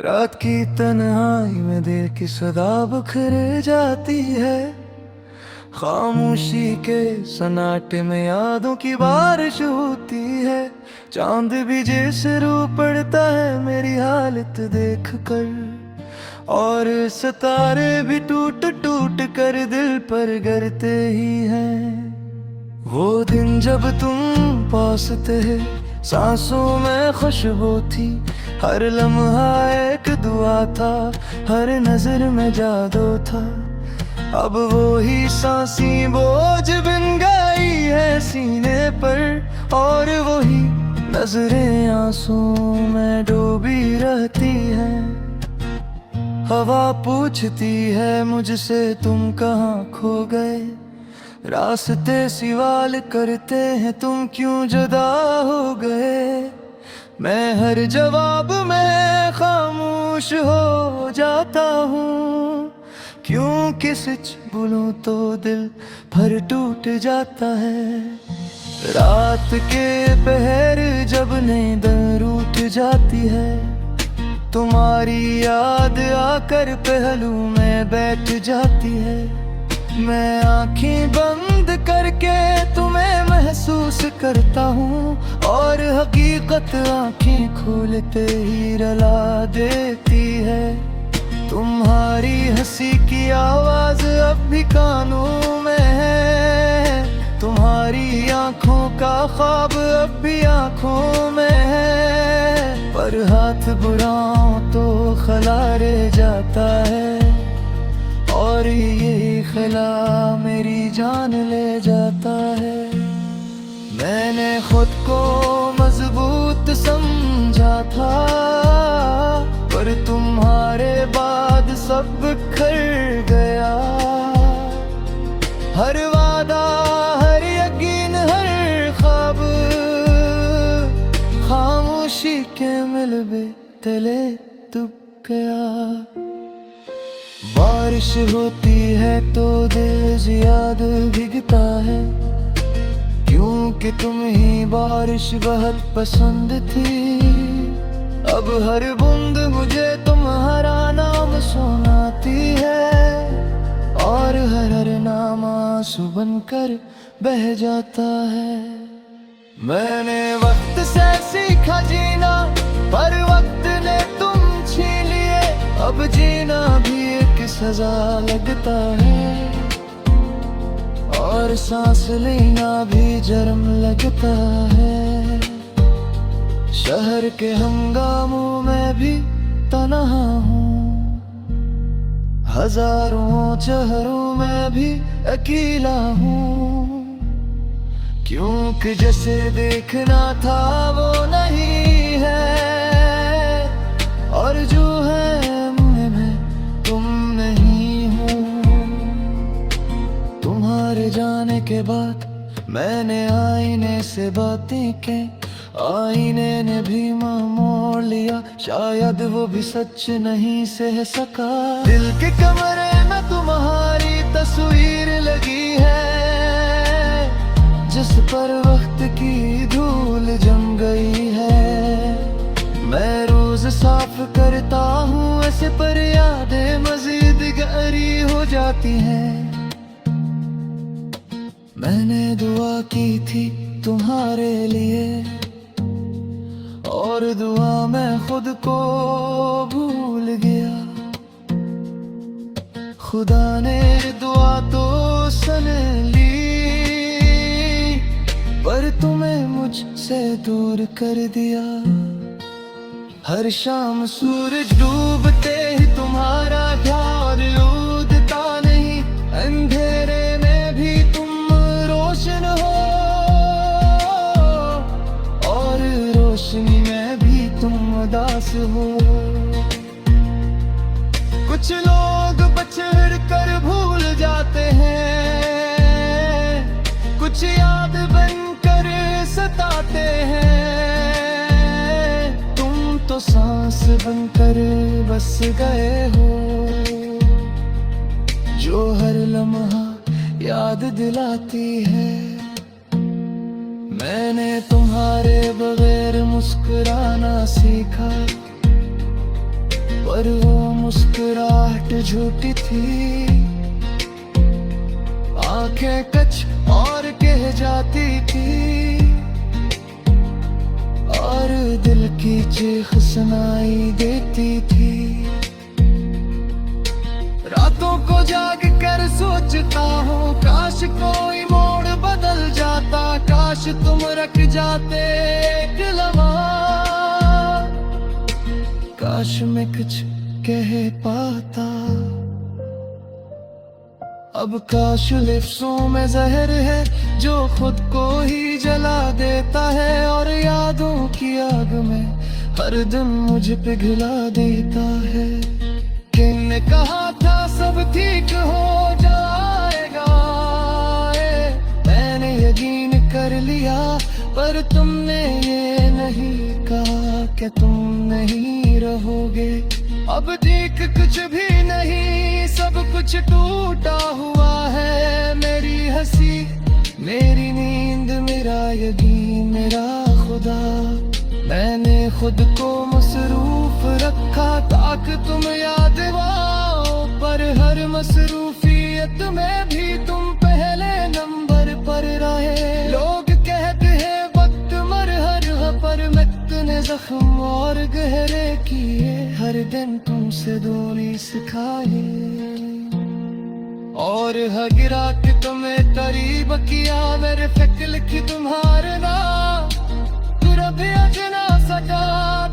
रात की तन्हाई में दिल की सदा बिखर जाती है। खामोशी के सन्नाटे में यादों की बारिश होती है। चांद भी जैसे रो पड़ता है मेरी हालत देख कर, और सितारे भी टूट टूट कर दिल पर गिरते ही हैं। वो दिन जब तुम पास थे, सांसों में खुशबू थी, हर लम्हा एक दुआ था, हर नजर में जादू था। अब वो ही सांसी बोझ बिन गई है सीने पर, और वही नजरें आंसू में डूबी रहती हैं। हवा पूछती है मुझसे तुम कहाँ खो गए, रास्ते सवाल करते हैं तुम क्यों जुदा हो गए। मैं हर जवाब में खामोश हो जाता हूँ, क्योंकि सच बोलूं तो दिल भर टूट जाता है। रात के पहर जब नींद रूठ जाती है, तुम्हारी याद आकर पहलू में बैठ जाती है। मैं आंखें बंद करके तुम्हें महसूस करता हूँ, और हकीकत आंखें खोलते ही रुला देती है। तुम्हारी हंसी की आवाज अब भी कानों में है, तुम्हारी आंखों का ख्वाब अब भी आंखों में है। पर हाथ बुराओं तो खिलारे जाता है, और ये खिला मेरी जान ले जाता है। मैंने खुद को मजबूत समझा था, पर तुम्हारे बाद सब बिखर गया। हर वादा, हर यकीन, हर ख्वाब खामोशी के मिलबे तले डूब गया। बारिश होती है तो दिल ज्यादा भीगता है, क्योंकि तुम ही बारिश बहुत पसंद थी। अब हर बूंद मुझे तुम्हारा नाम सुनाती है, और हर नाम आंसू बनकर बह जाता है। मैंने वक्त से सीखा जीना, पर वक्त ने तुम छीन लिए। अब जीना भी एक सजा लगता है, और सांस लेना भी जुर्म लगता है। शहर के हंगामों में भी तन्हा हूँ, हजारों चेहरों में भी अकेला हूँ, क्योंकि जैसे देखना था वो नहीं है, और जो है मुझ में तुम नहीं हो। तुम्हारे जाने के बाद मैंने आईने से बातें की, आईने ने भी मुंह मोड़ लिया, शायद वो भी सच नहीं सह सका। दिल के कमरे में तुम्हारी तस्वीर लगी है, जिस पर वक्त की धूल जम गई है। मैं रोज साफ करता हूँ ऐसे, पर यादें मजीद गहरी हो जाती हैं। मैंने दुआ की थी तुम्हारे लिए, और दुआ मैं खुद को भूल गया। खुदा ने दुआ तो सुन ली, पर तुम्हें मुझसे दूर कर दिया। हर शाम सूरज डूबते ही तुम्हारा ख्याल उड़ता नहीं, अंधेरे में भी तुम रोशन हो, और रोशनी में भी तुम उदास हो। कुछ लोग बछड़ कर भूल जाते हैं, कुछ याद बनकर सताते हैं। तुम तो सांस बनकर बस गए हो, जो हर लम्हा याद दिलाती है। मैंने तुम्हारे बगैर मुस्कुराना सीखा, पर वो मुस्कुराहट झूठी थी। आंखें कच और कह जाती थी, और दिल की चीख सुनाई देती थी। रातों को जाग कर सोचता हूँ, काश कोई मोड़ बदल जाता, काश तुम रख जाते एक लम्हा, काश मैं कुछ कह पाता। अब काश लिफ्टों में जहर है जो खुद को ही जला देता है, और यादों की आग में हर दिन मुझे पिघला देता है। किसने कहा था सब ठीक हो जाएगा, मैंने यकीन कर लिया, पर तुमने ये नहीं कहा कि तुम नहीं रहोगे। अब देख कुछ भी नहीं, सब कुछ टूटा हुआ है। मेरी हंसी, मेरी नींद, मेरा यकीन, मेरा खुदा। मैंने खुद को मसरूफ रखा ताकि तुम याद आओ, पर हर मसरूफियत में भी तुम पहले नंबर पर रहे। लोग कहते हैं वक्त मरहर है, पर वक्त ने जख्म और गहरे किए, हर दिन तुमसे दूरी सिखाए। और हगिरा कि तुम्हें करीब किया, मेरे फिक्र लिखी तुम्हारे नाम, तू रब अजना सका,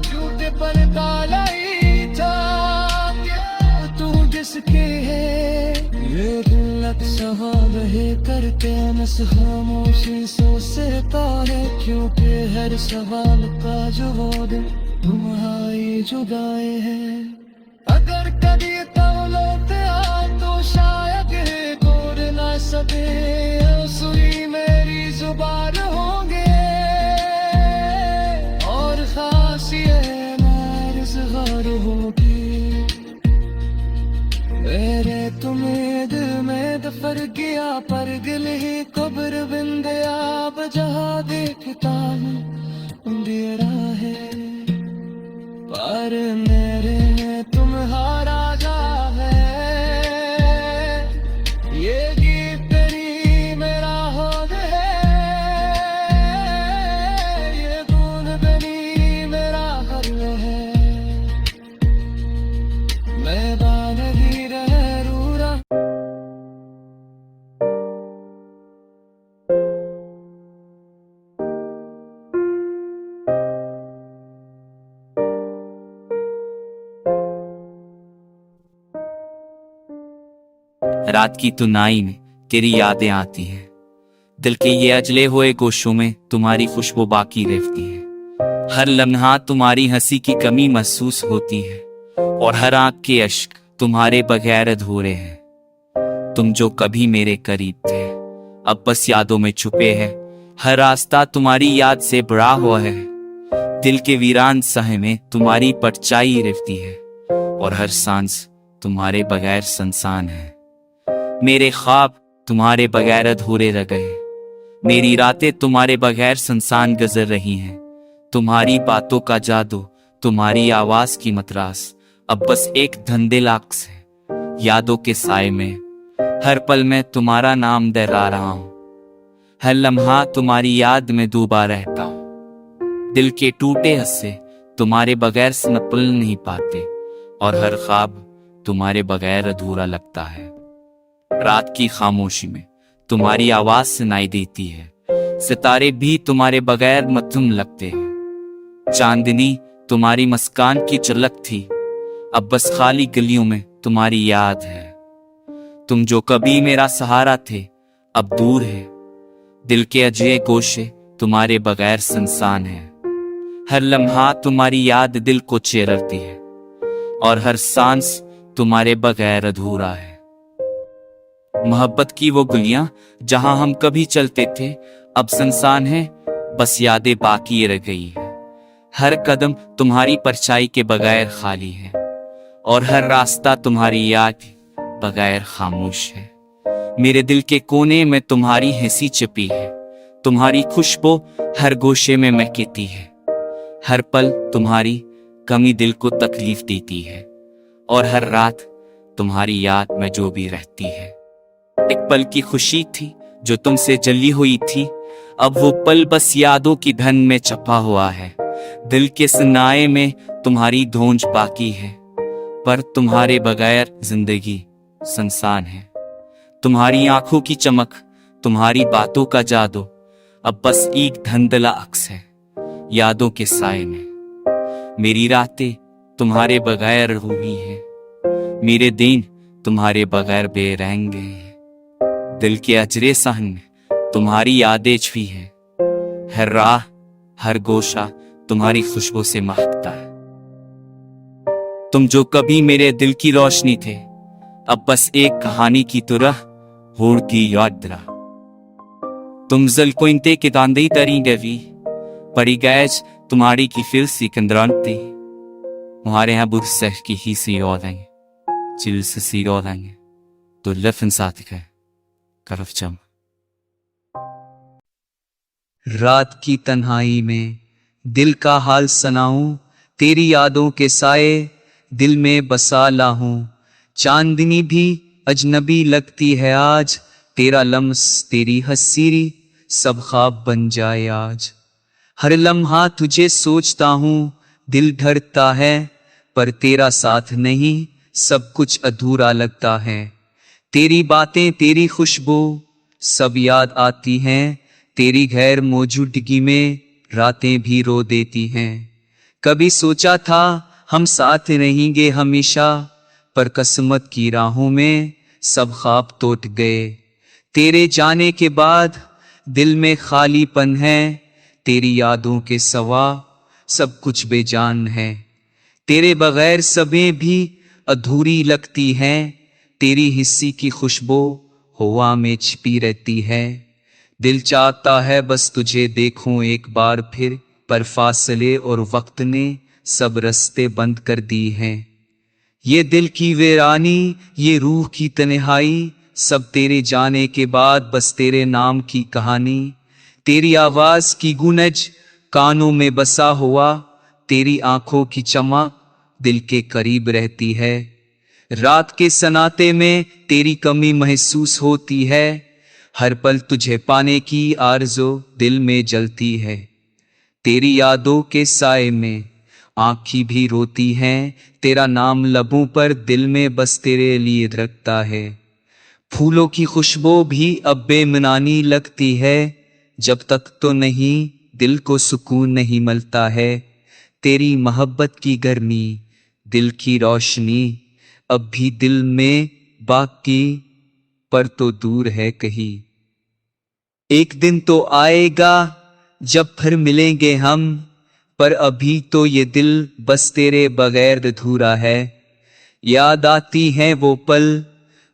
झूठे पर ताला ही था। तू जिसके है ये दिल सवाल है करते नस खामोशी सोचता है, क्योंकि हर सवाल का जवाब तुम्हारी जुदाई है। अगर कभी तौलते आ तो शायद तोड़ ना सके, सुई मेरी जुबान होंगे, और खास ये मेरे सहार होगी। मेरे तुम्हें दिल में दफर गया, पर दिल ही कब्र बिन गया। अब जहाँ देखता हूँ अंधेरा है, पर मेरे में तुम्हारा जा है। ये गीत तेरी मेरा होद है, ये बूंद बनी मेरा हर है। मैं बानगी रह रूरा। रात की तुनाई में तेरी यादें आती हैं, दिल के ये अजले हुए गोशों में तुम्हारी खुशबू बाकी रहती है। हर लम्हा तुम्हारी हंसी की कमी महसूस होती है, और हर आंख के अश्क तुम्हारे बगैर अधूरे हैं। तुम जो कभी मेरे करीब थे अब बस यादों में छुपे हैं, हर रास्ता तुम्हारी याद से भरा हुआ है। दिल के वीरान सहे में तुम्हारी परछाई रहती है, और हर सांस तुम्हारे बगैर सुनसान है। मेरे ख्वाब तुम्हारे बगैर अधूरे रह गए, मेरी रातें तुम्हारे बगैर सुनसान गुजर रही हैं। तुम्हारी बातों का जादू, तुम्हारी आवाज की मतरास अब बस एक धंधे लाक्स है। यादों के साए में हर पल में तुम्हारा नाम दोहरा रहा हूं, हर लम्हा तुम्हारी याद में डूबा रहता हूं। दिल के टूटे हिस्से तुम्हारे बगैर संभल नहीं पाते, और हर ख्वाब तुम्हारे बगैर अधूरा लगता है। रात की खामोशी में तुम्हारी आवाज सुनाई देती है, सितारे भी तुम्हारे बगैर मध्यम लगते हैं। चांदनी तुम्हारी मुस्कान की झलक थी, अब बस खाली गलियों में तुम्हारी याद है। तुम जो कभी मेरा सहारा थे अब दूर है, दिल के अजय गोशे तुम्हारे बगैर सुनसान है। हर लम्हा तुम्हारी याद दिल को चेरती है, और हर सांस तुम्हारे बगैर अधूरा है। मोहब्बत की वो गलियां जहां हम कभी चलते थे अब सुनसान है, बस यादें बाकी रह गई है। हर कदम तुम्हारी परछाई के बगैर खाली है, और हर रास्ता तुम्हारी याद बगैर खामोश है। मेरे दिल के कोने में तुम्हारी हंसी छिपी है, तुम्हारी खुशबू हर गोशे में महकती है। हर पल तुम्हारी कमी दिल को तकलीफ देती है, और हर रात तुम्हारी याद में जो भी रहती है। एक पल की खुशी थी जो तुमसे जली हुई थी, अब वो पल बस यादों की धन में छपा हुआ है। दिल के सनाए में तुम्हारी धौंस बाकी है, पर तुम्हारे बगैर जिंदगी सुनसान है। तुम्हारी आंखों की चमक, तुम्हारी बातों का जादू, अब बस एक धुंधला अक्स है यादों के साए में। मेरी रातें तुम्हारे बगैर रूही हैं, मेरे दिन तुम्हारे बगैर बेरंग हैं। दिल के अजरे सहन में तुम्हारी यादें छुई है, हर राह हर गोशा तुम्हारी खुशबू से महकता है। तुम जो कभी मेरे दिल की रोशनी थे, अब बस एक कहानी की तरह होड़ की याद रहा। तुम जल को इंते के तांदई तरी गवी पड़ी गैज तुम्हारी की फिर सिकंदरांती। तुम्हारे यहाँ बुर सह की ही सी औलाएं चिल से सी औलाएं तो लफन साथ है करफ चम। रात की तन्हाई में दिल का हाल सुनाऊं, तेरी यादों के साए दिल में बसा लाहूं। चांदनी भी अजनबी लगती है आज, तेरा लम्स तेरी हसीरी सब ख्वाब बन जाए आज। हर लम्हा तुझे सोचता हूं, दिल डरता है, पर तेरा साथ नहीं सब कुछ अधूरा लगता है। तेरी बातें तेरी खुशबू सब याद आती हैं, तेरी गैर मौजूदगी में रातें भी रो देती हैं। कभी सोचा था हम साथ रहेंगे हमेशा, पर किस्मत की राहों में सब ख्वाब टूट गए। तेरे जाने के बाद दिल में खालीपन है, तेरी यादों के सिवा सब कुछ बेजान है। तेरे बगैर सबें भी अधूरी लगती हैं, तेरी हिस्सी की खुशबू हवा में छिपी रहती है। दिल चाहता है बस तुझे देखूं एक बार फिर, पर फासले और वक्त ने सब रास्ते बंद कर दी हैं। ये दिल की वीरानी, ये रूह की तन्हाई, सब तेरे जाने के बाद बस तेरे नाम की कहानी। तेरी आवाज की गूंज कानों में बसा हुआ, तेरी आंखों की चमक दिल के करीब रहती है। रात के सन्नाटे में तेरी कमी महसूस होती है, हर पल तुझे पाने की आरज़ू दिल में जलती है। तेरी यादों के साए में आंखें भी रोती हैं, तेरा नाम लबों पर दिल में बस तेरे लिए रखता है। फूलों की खुशबू भी अब बेमनानी लगती है, जब तक तो नहीं दिल को सुकून नहीं मिलता है। तेरी मोहब्बत की गर्मी, दिल की रोशनी अब भी दिल में बाकी, पर तो दूर है कहीं। एक दिन तो आएगा जब फिर मिलेंगे हम, पर अभी तो ये दिल बस तेरे बगैर अधूरा है। याद आती हैं वो पल,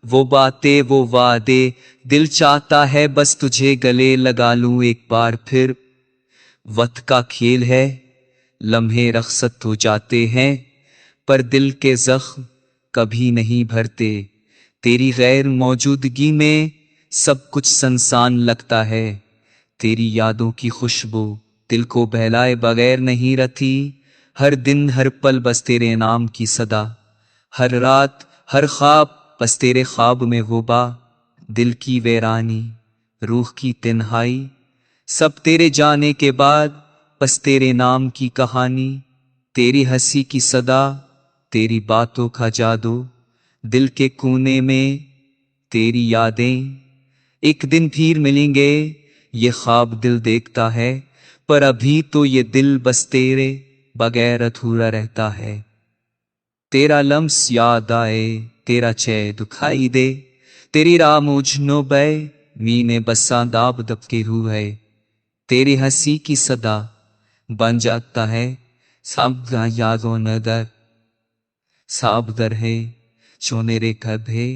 वो बातें, वो वादे, दिल चाहता है बस तुझे गले लगा लूं एक बार फिर। वक्त का खेल है, लम्हे रखसत हो जाते हैं, पर दिल के जख्म कभी नहीं भरते। तेरी गैर मौजूदगी में सब कुछ सुनसान लगता है। तेरी यादों की खुशबू दिल को बहलाए बगैर नहीं रहती। हर दिन हर पल बस तेरे नाम की सदा, हर रात हर ख्वाब बस तेरे ख्वाब में वो बा। दिल की वीरानी, रूह की तन्हाई, सब तेरे जाने के बाद बस तेरे नाम की कहानी। तेरी हंसी की सदा, तेरी बातों का जादू, दिल के कोने में तेरी यादें। एक दिन फिर मिलेंगे ये ख्वाब दिल देखता है, पर अभी तो ये दिल बस तेरे बगैर अधूरा रहता है। तेरा लम्स याद आए, तेरा चेह दुखाई दे, तेरी राह मुझनो बे मीने बसा दाब दबके रूह है। तेरी हंसी की सदा बन जाता है सब यादों नदर साब दर है चोनेरे कभे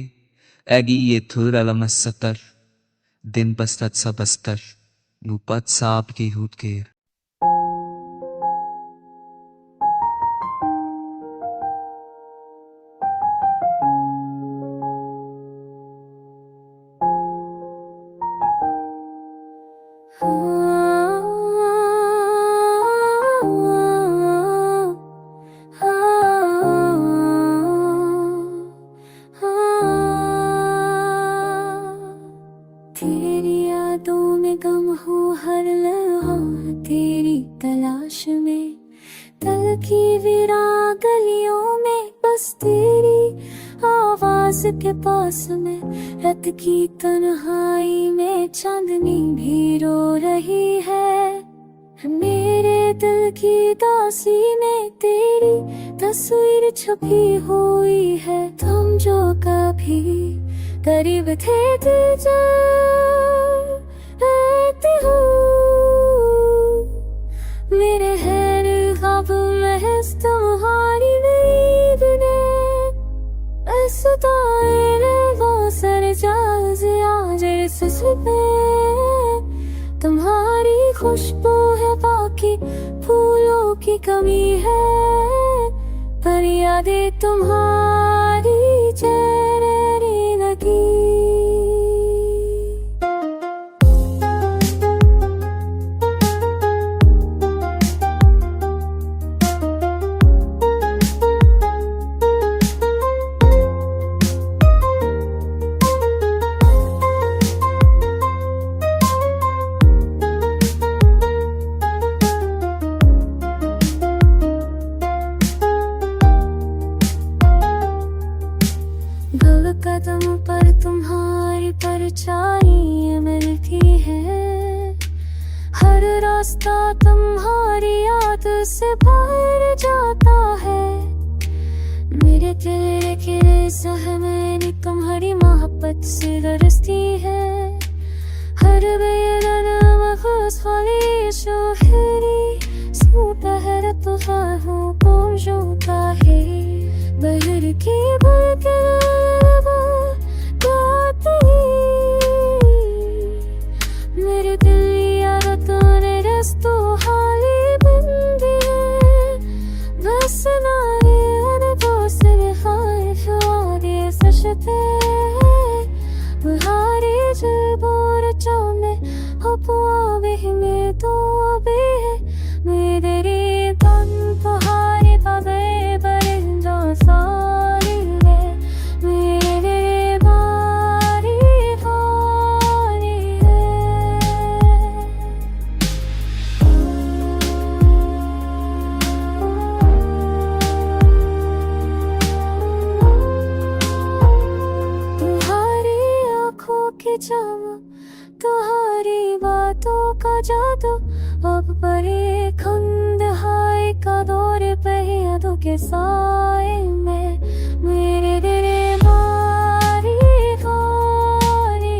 एगी ये थुरा लमसतर दिन बस्तत सा बस्तर नूपत साब की हुट के। तलाश में, तल की वीरान गलियों में बस तेरी आवाज के पास में, रात की तन्हाई में चांदनी भी रो रही है। मेरे दिल की दासी में तेरी तस्वीर छपी हुई है। तुम जो कभी करीब थे दिल जाते हो, मेरे हैर ख्वाब महज तुम्हारी नींद ने सुताए वो सर जाज आज इस पे। तुम्हारी खुशबू है बाकी फूलों की कमी है, पर यादें तुम्हारी चेहरे लगी। कदम पर तुम्हारी परछाई मिलती है, हर रास्ता तुम्हारी याद से भर जाता है। मेरे तेरे के सहमें तुम्हारी मोहब्बत से गरजती है, हर बेलन मखसूस वाली शोहरी सूता है रतुफाहू मौजूदा है। बहर की मेरे दिल यारों ने रस्तों हाली बंदी है, बस नारे दोस्त खाइश वादी सशते बुहारी जबोर चौने हपुआ में तो अबे मेरे तन तुहारी बाबे बरिंदो सारी रे मेरे बारी फारी तुम्हारी आँखों की चमक, तुम्हारी बातों का जादू, अब बड़े खंड हाय का दौर पे यादों के साए में मेरे दिल बारी फारी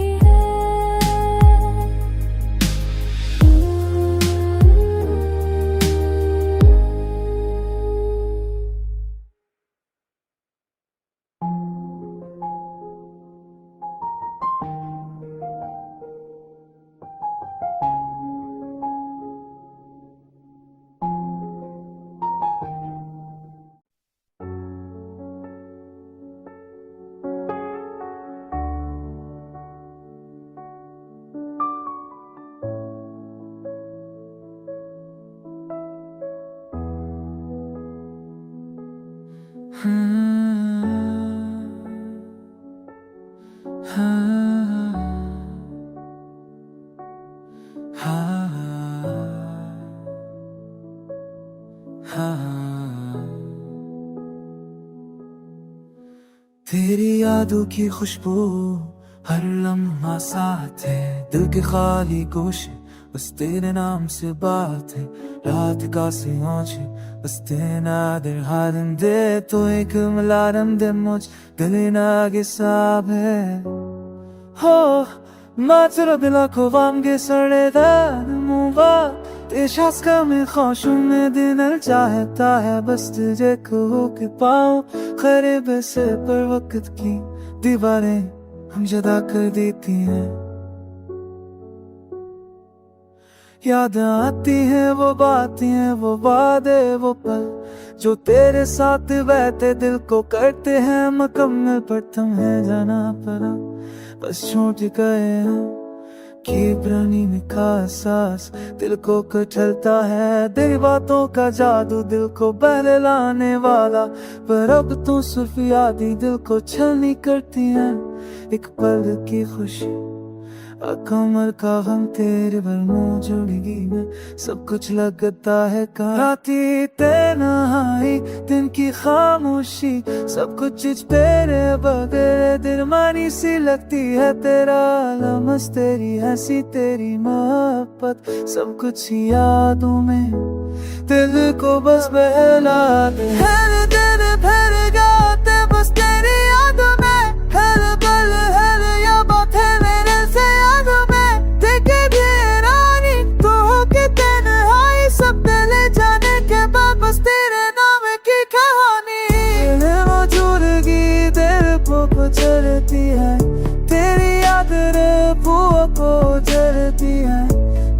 तेरी यादों की खुशबू हर लम्हा साथ है, दिल के खाली गोशे बस तेरे नाम से बात है। रात का सिंच बस तेना दर हारम दे तो एक मलारम दे मुझ दिल नागे साब है हो मात्र बिला को वामगे सड़े दान मुवा तेशास का में ख्वाहिशों में दिन चाहता है बस तुझे को के पाऊं खरीब से पर वक्त की दीवारें हम जदा कर देती हैं। याद आती हैं वो बातें वो वादे वो पल जो तेरे साथ बहते दिल को करते हैं मुकम्मल, पर तुम्हें जाना पड़ा बस छूट गए हैं कि पुरानी में का एहसास दिल को कुचलता है। तेरी बातों का जादू दिल को बहलाने वाला, पर अब तो सिर्फ याद ही दिल को छलनी करती है। एक पल की खुशी कमर का गम तेरे पर मुंह जुड़गी मैं, सब कुछ लगता है कराती तन्हाई, दिन की खामोशी सब कुछ तेरे बगैर दिलमानी सी लगती है। तेरा लमस, तेरी हंसी, तेरी मोहब्बत, सब कुछ यादों में दिल को बस बहलाते। हर दिन भर जाते बस तेरी यादों में, हर पल हर या बात है मेरे से यादों में। देखे भी रानी तो हो के तन्हाई, सब ले जाने के बाद बस तेरे नाम की कहानी। मौजूदगी दिल को चलती है, तेरी याद रे बुआ को जलती है।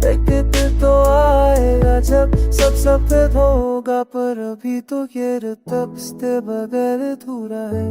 देखते तो आएगा जब सब सफेद होगा, पर अभी तो ये तपस्ते बगैर अधूरा है।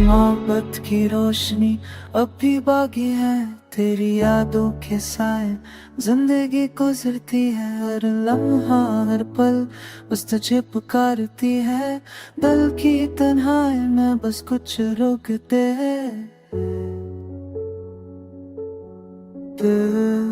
मोहब्बत की रोशनी अब भी बाकी है, तेरी यादों के साए जिंदगी गुजरती है। हर लम्हा हर पल बस तुझे पुकारती है, दिल की तन्हाई में बस कुछ रोकते हैं। दिल